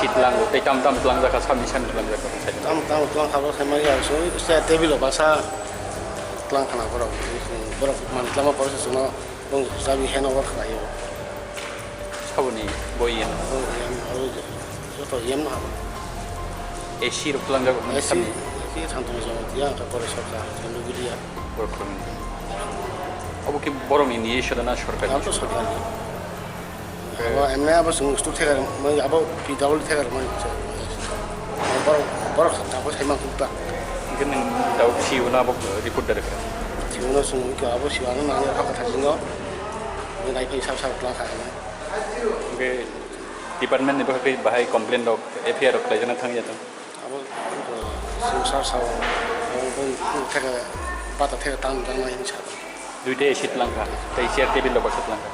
seat lang tay tam lang jaka submission lang jaka tam tlang khalo khamai ya so sta table basa tlang khana borok man tlama process no bong sabi handover khayo sabuni boyen so to yem na AC ro lang jaka esi ki thantong so ya ka pore sorka tendo gudia workroom abu ki borong ni shadana Sarkar am to sorkar aba emne aba sung stu thegar mai aba pi double thegar mai borok ta ko saimang kupta 이거는 다우 시우나 복 리포트 될 거야. 지원을 좀 이렇게 아버지 와는 나는 아까 다진 거 내가 이거 삽삽 클라 가야 이게 디파트먼트 네 그 바이 컴플레인 도 에피아르 클레저나 탕이 좀 아버 심사사 뭐 태가 바다 태가 땅나 있는 차 두이데 시트 랑가 데이 시어 테이블 로 버섯 랑가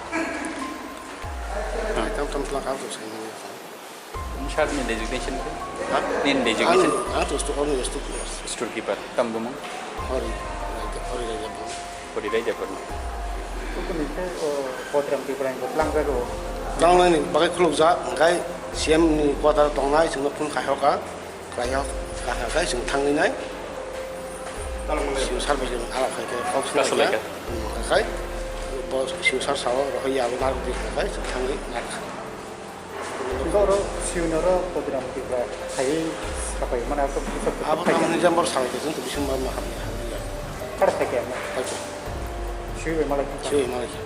좀 클라 가서 생긴 샤드니 데지그네이션 닌 데지그네이션 또 스토어는 스토어 스토어키퍼 tambo mo 허리 reja por Itu nih program pipeline lang ka do. 당나니 바게 클로자 가이 시엠 니 과다 동나이 좀 높은 가혀가 가혀가 좀 탕리나이 시우살 비좀 알아 가게 가슬라이가 가이 뭐 시우살 사와 로히야 로나르 디 가이 좀 탕리 나 Igo siunero program pipeline hai apa yang mana aku bisa 아버 당니 잠버 사게 좀 무슨 마음 하면 harus kayak apa? 하죠 Siu malah 시우이 말이야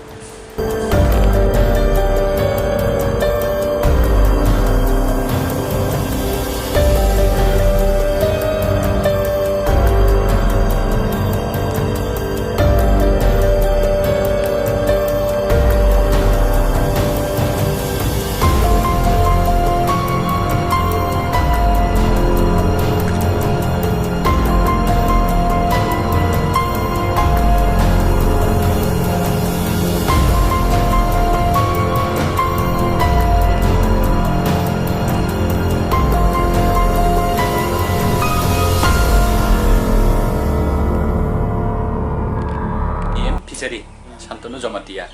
산토노 조마티야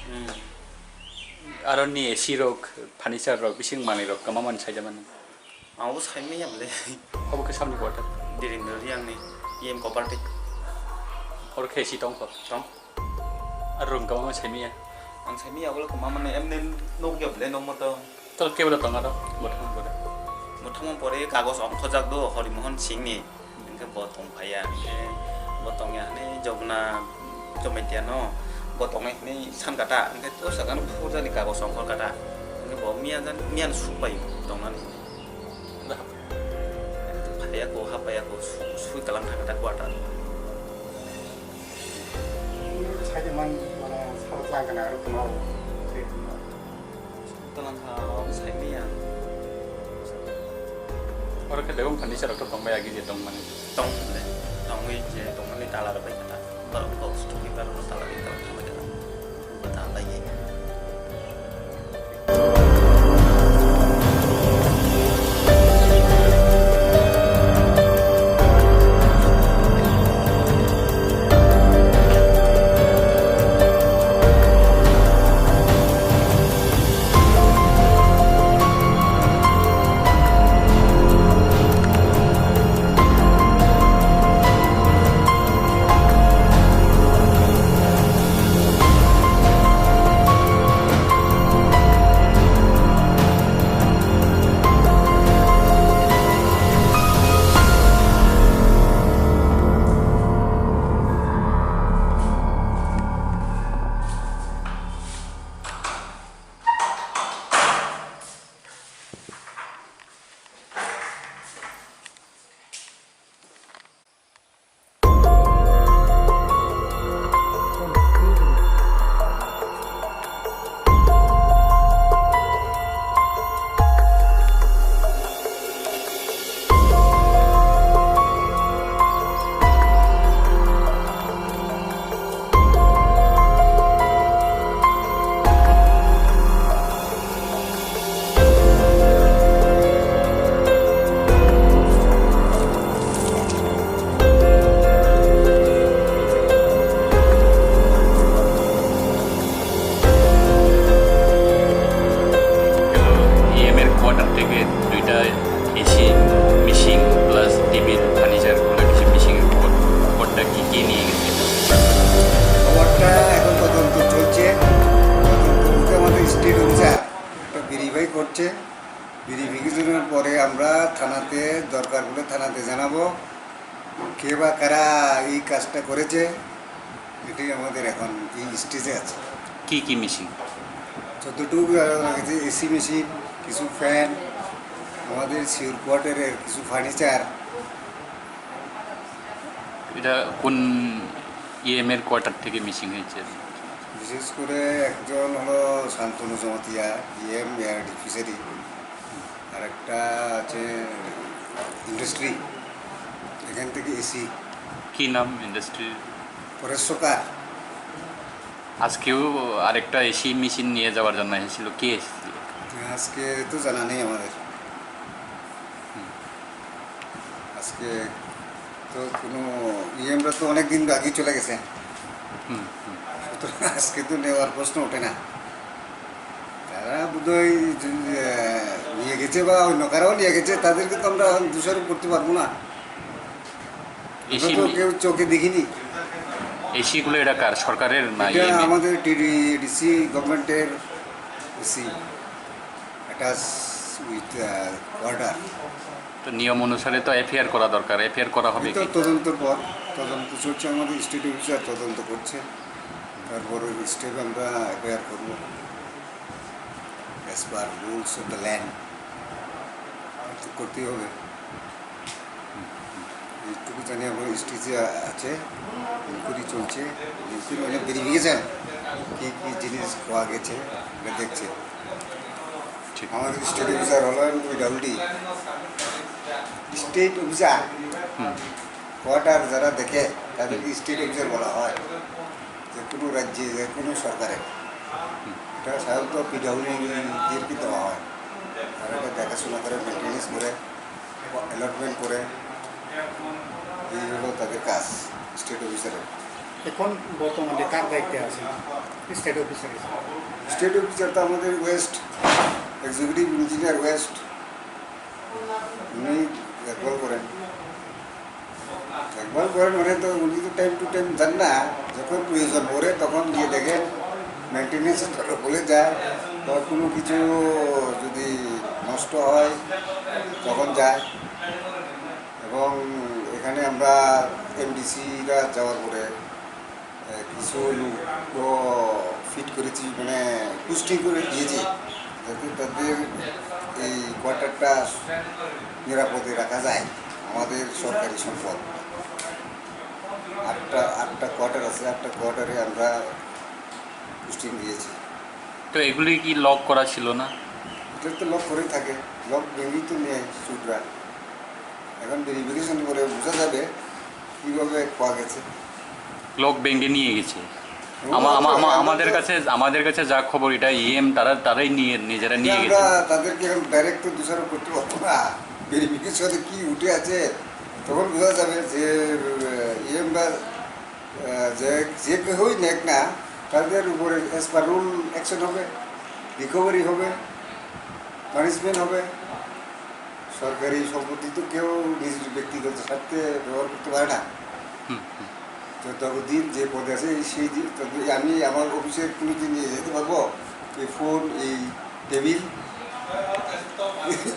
아론니 시록 파니차로 비싱 마니로 까마만 차이자만 아우 사이미야 블레 어버 그 삼리 거다 디린더리앙니 이엠 코파르티 어르케 시동 거 정 아론 까마만 차이미야 안 사이미야 볼까 마마네 엠넨 노겨 블레 노모터 또 깨버려 동하다 못 하는 거다 못하면 버리 가고서 엄터작도 허리모헌 징니 이게 뭐 동파야 이게 뭐 동야네 저구나 좀 있잖아 botongnya ini san kata, ini terus akan pura di kagos songkol kata, ini bawa mian supai dongan ini, apa ya ko sui kalang kata kuat ada. Saya cuma mana sahabat lang kena harus mau. Kalang kau saya mian. orang ke dalam furniture atau tong bayar gitu tong mana Tong le, tong ini tong mana talar apa kata, baru kau studi baru talar itu apa kata, betul lagi. কি নিয়ে গেছে? খবরটা এখন তদন্ত চলছে। তদন্ত আমাদের state officer একটা ভেরিফাই করছে। ভেরিফিকেশনের পরে আমরা থানাতে দরকার হলে থানাতে জানাবো কে বা কারা এই কাজটা করেছে। এটাই আমাদের এখন এই স্টেজে আছে। কি কি মিশিং? যতটুকু লাগেছে এসি মেশিন, কিছু ফ্যান, আমাদের সিউর কোয়ার্টারের কিছু ফার্নিচার। এটা কোন ইএমের কোয়ার্টার থেকে মিসিং হয়েছে? বিশেষ করে একজন হলো শান্তনু জমাতিয়া ইএম এয়ার ফিশারি, আর একটা আছে ইন্ডাস্ট্রি, এখান থেকে এসি কি নাম ইন্ডাস্ট্রির? পরেশ সরকার। আজকেও আরেকটা এসি মেশিন নিয়ে যাওয়ার জন্য এসেছিল, কে এসেছিল? আজকে তো জানা নেই আমাদের। আজকে তো কোনো ইএমরা তো অনেক দিন আগেই চলে গেছে, হুম, সুতরাং আজকে তো নেওয়ার প্রশ্ন ওঠে না। তারা বোধহয় নিয়ে গেছে বা অন্য কারাও নিয়ে গেছে, তাদেরকে তো আমরা দোষারোপ করতে পারবো না। এসি আমরা তো কেউ চোখে দেখিনি। এসিগুলো এটা কার, সরকারের না এটা ইএমএ? আমাদের ডিসি গভর্নমেন্টের এসি অ্যাটাচ উইথ অর্ডার। তো নিয়ম অনুসারে তো এফআইআর করা দরকার, এফআইআর করা হবে তো কি? তদন্তের পর তদন্ত চলছে, আমাদের স্টেট অফিসার তদন্ত করছে, তারপর স্টেপ আমরা এফআইআর করবো as per rules of the land. করতেই হবে। এইটুকু জানি আমার স্টেজে আছে, ইনকোয়ারি চলছে, ইনকোয়ারি মানে ভেরিফিকেশান কী কী জিনিস পাওয়া গেছে এটা দেখছে। ঠিক। আমাদের স্টেট অফিসার হলেন পিডব্লিউডি স্টেট অফিসার। কোয়ার্টার যারা দেখে তাদেরকে স্টেট অফিসার বলা হয়, যে কোনো রাজ্যে যে কোনো সরকারের। এটা সাধারণত পিডব্লিউডিদেরকে দেওয়া হয়, তারা এটা দেখাশোনা করে, মেনটেন্যান্স করে, অ্যালটমেন্ট করে। এই হলো তাদের কাজ স্টেট অফিসারের। এখন বর্তমানে কার দায়িত্বে আছে স্টেট অফিসার? স্টেট অফিসার তো আমাদের ওয়েস্ট এক্সিকিউটিভ ইঞ্জিনিয়ার ওয়েস্ট, উনি দেখভাল করেন। দেখভাল করেন মানে তো উনি তো টাইম টু টাইম যান না, যখন প্রয়োজন পড়ে তখন গিয়ে দেখেন, মেনটেন্যান্স বলে যায়, বা কোনো কিছু যদি নষ্ট হয় তখন যায়। এবং এখানে আমরা এমডিসিরা যাওয়ার পরে কিছু ফিট করেছি, মানে পুষ্টি করে দিয়েছি, যাতে তাদের এই কোয়ার্টারটা নিরাপদে রাখা যায়। আমাদের সরকারি সম্পদ আটটা কোয়ার্টার আছে, 8টা কোয়ার্টারে আমরা পুষ্টিং দিয়েছি। তো এগুলি কি লক করা ছিল না? এটা তো লক করেই থাকে, লক ভেঙেই তো নেয় সুদরা। এখন ভেরিফিকেশন করে বোঝা যাবে কীভাবে পাওয়া গেছে। লক ব্যাংকে নিয়ে গেছে। আমাদের কাছে যা খবর, এটা ইএম তারাই নিজেরা নিয়ে আমরা গেছে। তাদেরকে এখন ডাইরেক্ট তো দোষারোপ করতে পারবো না। ভেরিফিকেশনে কি উঠে আছে তখন বোঝা যাবে যে ইএমরা যে কেউই নেক না, তাদের উপরে অ্যাজ পার রুল অ্যাকশন হবে, রিকভারি হবে, পানিশমেন্ট হবে। সরকারি সম্পত্তি তো কেউ নিজের ব্যক্তিগত স্বার্থে ব্যবহার করতে পারে না। তো ততদিন যে পদে আছে সেই দিন আমি আমার অফিসের কোনো দিন নিয়ে যেতে পারবো, এই ফোন, এই টেবিল,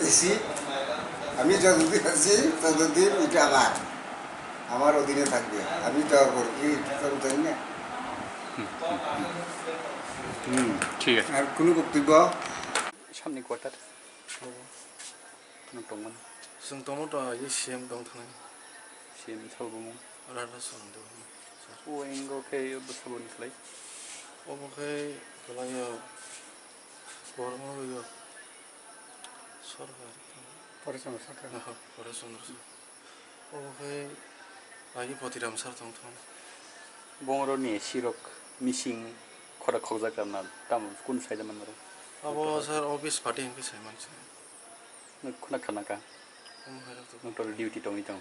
এসি, আমি যতদিন আছি ততদিন এটা আমার অধীনে থাকবে, আমি তো করি, এটা তো আমি জানি না। ঠিক আছে। আর কোনো বক্তব্য? সামনে কোয়ার্টার दंमोन जों दङ इ सिएम दं थानाय सिएम सावबुमोन राधा सन दं ओएंगोखै बसबोनिखलाय अबखाय गलायो बरमायो सरकार পরিশ্রম সরকার পরেশচন্দ্র अबखाय आइ पतिराम सार दं थां बंगरनि सिरक मिसिं खरा खगजागना दाम कुन साइड मानरो अब सर ऑफिस पार्टी इनके से मानसे खुना खानाका नोटल डिउटी दं इदं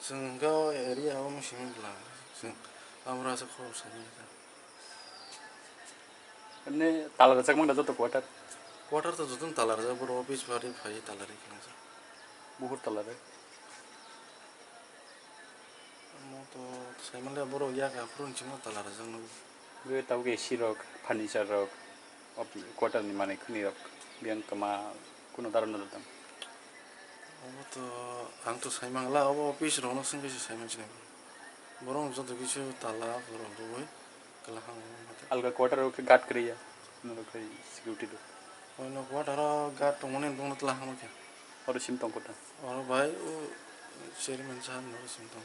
जों गाव एरिया आव मिसिंला जों आमरासो खरस जायो ने ताला जाक मंदा जतो क्वार्टर क्वार्टर तो जतन तालार जा बर ऑफिस पार्टी फाइ तालार इखना बहुत ताला रे म তো সাইমালে বড় ইয়াকা পুরন চিনো তালার জন্য gue tau ge si rok furniture rok quarter ni mane khuni rok biang kama kuno daron dam ও তো আং তো সাইমাংলা ও অফিস রনো সঙ্গে সাইমান চিনে বরং যত কিছু তালা বরং রই কালা Hang alga quarter rok gat kriya kuno rok security do অন্য কোয়াটার গাট মনে দোনো তালা হাং কে oro sim tong kota আর ভাই ও চেয়ারম্যান সাহেব নরসিং তো